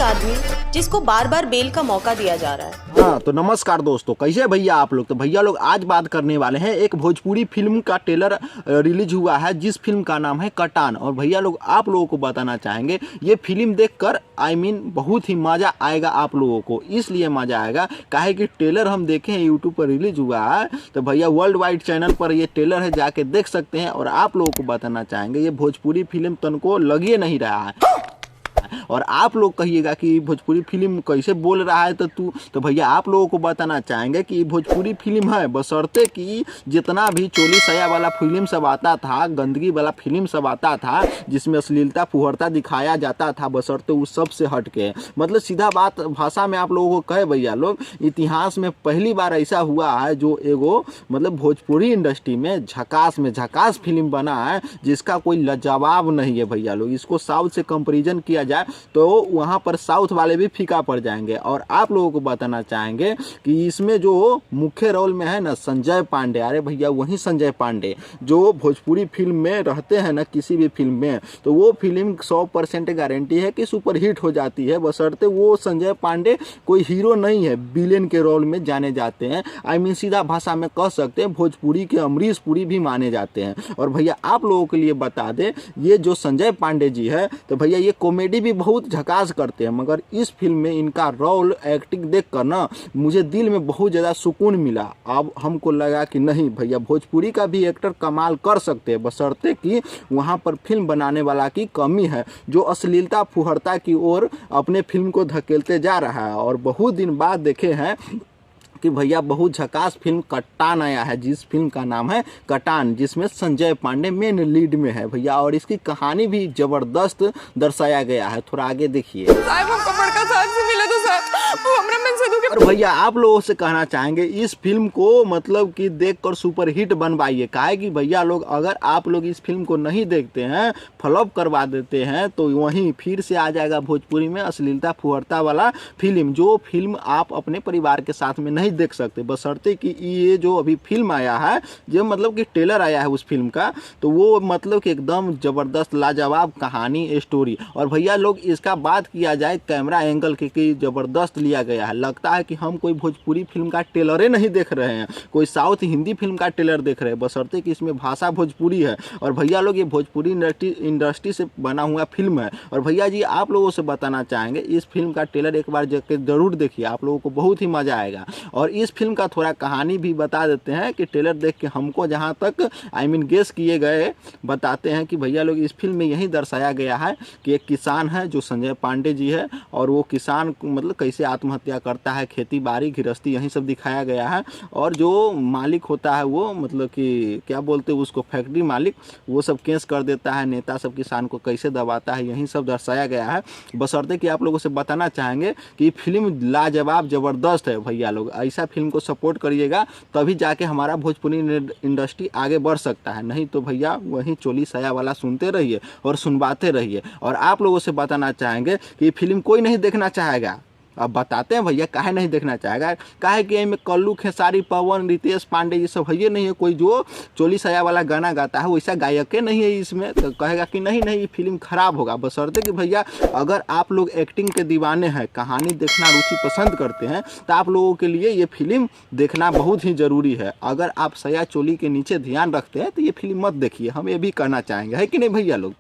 एक आदमी जिसको बार बार बेल का मौका दिया जा रहा है। हाँ तो नमस्कार दोस्तों, कैसे भैया आप लोग। तो भैया लोग आज बात करने वाले हैं एक भोजपुरी फिल्म का ट्रेलर रिलीज हुआ है जिस फिल्म का नाम है कटान। और भैया लोग आप लोगों को बताना चाहेंगे ये फिल्म देखकर बहुत ही मजा आएगा आप लोगों को। इसलिए मजा आएगा काहे कि ट्रेलर हम देखे हैं यूट्यूब पर रिलीज हुआ है, तो भैया वर्ल्ड वाइड चैनल पर ये ट्रेलर है, जाके देख सकते हैं। और आप लोगों को बताना चाहेंगे ये भोजपुरी फिल्म तनको लगे नहीं रहा है। और आप लोग कहिएगा कि भोजपुरी फिल्म कैसे बोल रहा है तो भैया आप लोगों को बताना चाहेंगे कि भोजपुरी फिल्म है, बशर्ते कि जितना भी चोली सया वाला फिल्म सब आता था, गंदगी वाला फिल्म सब आता था जिसमें अश्लीलता फुहरता दिखाया जाता था, बशर्ते उस सब से हट के, मतलब सीधा बात भाषा में आप लोगों को कहे भैया लोग, इतिहास में पहली बार ऐसा हुआ है जो एगो मतलब भोजपुरी इंडस्ट्री में झकास फिल्म बना है जिसका कोई लाजवाब नहीं है भैया लोग। इसको साउथ से कंपेरिजन किया जाए तो वहां पर साउथ वाले भी फीका पड़ जाएंगे। और आप लोगों को बताना चाहेंगे कि इसमें जो मुख्य रोल में है ना संजय पांडे, अरे भैया वही संजय पांडे जो भोजपुरी फिल्म में रहते हैं ना किसी भी फिल्म में, तो वो फिल्म 100% गारंटी है कि सुपर हिट हो जाती है, बशर्ते वो संजय पांडे कोई हीरो नहीं है, विलेन के रोल में जाने जाते हैं। सीधा भाषा में कह सकते हैं भोजपुरी के अमरीश पुरी भी माने जाते हैं। और भैया आप लोगों के लिए बता दें ये जो संजय पांडे जी है तो भैया ये कॉमेडी भी बहुत झकास करते हैं, मगर इस फिल्म में इनका रोल एक्टिंग देखकर ना मुझे दिल में बहुत ज़्यादा सुकून मिला। अब हमको लगा कि नहीं भैया भोजपुरी का भी एक्टर कमाल कर सकते हैं, बशर्ते कि वहाँ पर फिल्म बनाने वाला की कमी है जो अश्लीलता फुहरता की ओर अपने फिल्म को धकेलते जा रहा है। और बहुत दिन बाद देखे हैं कि भैया बहुत झकास फिल्म कटान आया है जिस फिल्म का नाम है कटान, जिसमें संजय पांडे मेन लीड में है भैया। और इसकी कहानी भी जबरदस्त दर्शाया गया है, थोड़ा आगे देखिए। और भैया आप लोगों से कहना चाहेंगे इस फिल्म को मतलब कि देखकर सुपर हिट बनवाइए, काहे कि भैया लोग अगर आप लोग इस फिल्म को नहीं देखते हैं, फ्लॉप करवा देते हैं, तो वहीं फिर से आ जाएगा भोजपुरी में अश्लीलता फुहरता वाला फिल्म, जो फिल्म आप अपने परिवार के साथ में नहीं देख सकते। बशर्ते कि ये जो अभी फिल्म आया है, जो मतलब कि ट्रेलर आया है उस फिल्म का, तो वो मतलब कि एकदम जबरदस्त लाजवाब कहानी स्टोरी। और भैया लोग इसका बात किया जाए कैमरा एंगल की जबरदस्त लिया गया है, लगता है कि हम कोई भोजपुरी फिल्म का ट्रेलर नहीं देख रहे हैं, कोई साउथ हिंदी फिल्म का ट्रेलर देख रहे हैं, बशर्ते कि इसमें भाषा भोजपुरी है। और भैया लोग ये भोजपुरी इंडस्ट्री से बना हुआ फिल्म है। और भैया जी आप लोगों से बताना चाहेंगे इस फिल्म का ट्रेलर एक बार जरूर देखिए, आप लोगों को बहुत ही मजा आएगा। और इस फिल्म का थोड़ा कहानी भी बता देते हैं कि ट्रेलर देख के हमको जहाँ तक गेस किए गए बताते हैं कि भैया लोग इस फिल्म में यही दर्शाया गया है कि एक किसान है जो संजय पांडे जी है, और वो किसान मतलब कैसे आत्महत्या करता है, खेती बाड़ी गृहस्थी यही सब दिखाया गया है। और जो मालिक होता है वो मतलब कि क्या बोलते हैं उसको, फैक्ट्री मालिक, वो सब केस कर देता है, नेता सब किसान को कैसे दबाता है, यही सब दर्शाया गया है। बशर्ते कि आप लोगों से बताना चाहेंगे कि फिल्म लाजवाब जबरदस्त है भैया लोग, ऐसा फिल्म को सपोर्ट करिएगा तभी जाके हमारा भोजपुरी इंडस्ट्री आगे बढ़ सकता है, नहीं तो भैया वही चोली सया वाला सुनते रहिए और सुनवाते रहिए। और आप लोगों से बताना चाहेंगे कि फिल्म कोई नहीं देखना चाहेगा, अब बताते हैं भैया काहे नहीं देखना चाहेगा, काहे कि इसमें कल्लू खेसारी पवन रितेश पांडे ये सब है नहीं है, कोई जो चोली सया वाला गाना गाता है वैसा गायक नहीं है इसमें, तो कहेगा कि नहीं ये फिल्म खराब होगा। बशर्ते कि भैया अगर आप लोग एक्टिंग के दीवाने हैं, कहानी देखना रुचि पसंद करते हैं, तो आप लोगों के लिए ये फिल्म देखना बहुत ही ज़रूरी है। अगर आप सया चोली के नीचे ध्यान रखते हैं तो ये फिल्म मत देखिए, हम ये भी कहना चाहेंगे, है कि नहीं भैया लोग।